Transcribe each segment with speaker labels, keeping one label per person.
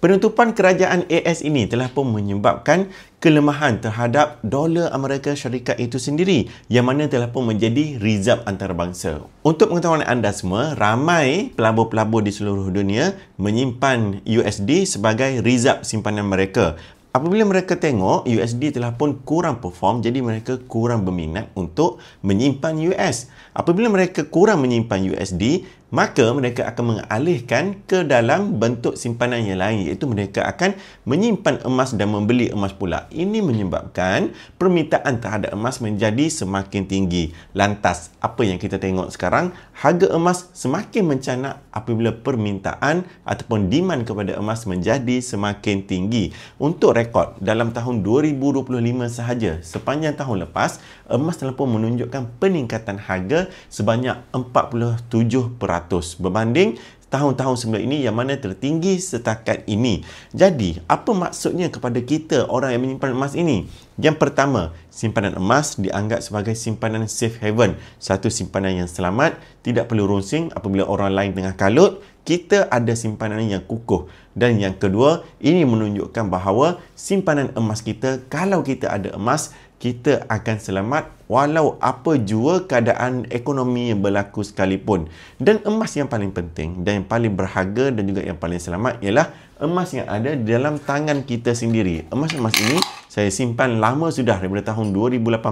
Speaker 1: Penutupan kerajaan AS ini telah pun menyebabkan kelemahan terhadap dolar Amerika Syarikat itu sendiri yang mana telah pun menjadi rizab antarabangsa. Untuk pengetahuan anda semua, ramai pelabur-pelabur di seluruh dunia menyimpan USD sebagai rizab simpanan mereka. Apabila mereka tengok USD telah pun kurang perform, jadi mereka kurang berminat untuk menyimpan US. Apabila mereka kurang menyimpan USD, maka mereka akan mengalihkan ke dalam bentuk simpanan yang lain, iaitu mereka akan menyimpan emas dan membeli emas pula. Ini menyebabkan permintaan terhadap emas menjadi semakin tinggi. Lantas, apa yang kita tengok sekarang? Harga emas semakin mencanak apabila permintaan ataupun demand kepada emas menjadi semakin tinggi. Untuk rekod, dalam tahun 2025 sahaja, sepanjang tahun lepas, emas telah pun menunjukkan peningkatan harga sebanyak 47% berbanding tahun-tahun sebelum ini yang mana tertinggi setakat ini. Jadi, apa maksudnya kepada kita orang yang menyimpan emas ini? Yang pertama, simpanan emas dianggap sebagai simpanan safe haven. Satu simpanan yang selamat, tidak perlu runsing apabila orang lain tengah kalut. Kita ada simpanan yang kukuh. Dan yang kedua, ini menunjukkan bahawa simpanan emas kita, kalau kita ada emas, kita akan selamat walau apa jua keadaan ekonomi yang berlaku sekalipun. Dan emas yang paling penting dan yang paling berharga dan juga yang paling selamat ialah emas yang ada di dalam tangan kita sendiri. Emas-emas ini saya simpan lama sudah, daripada tahun 2018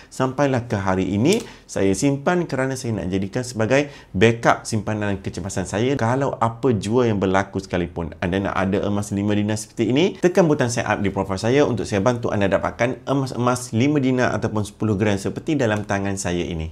Speaker 1: sampailah ke hari ini. Saya simpan kerana saya nak jadikan sebagai backup simpanan kecemasan saya kalau apa jua yang berlaku sekalipun. Anda nak ada emas 5 dinar seperti ini, tekan butang sign up di profil saya untuk saya bantu anda dapatkan emas-emas 5 dinar ataupun 10 gram seperti dalam tangan saya ini.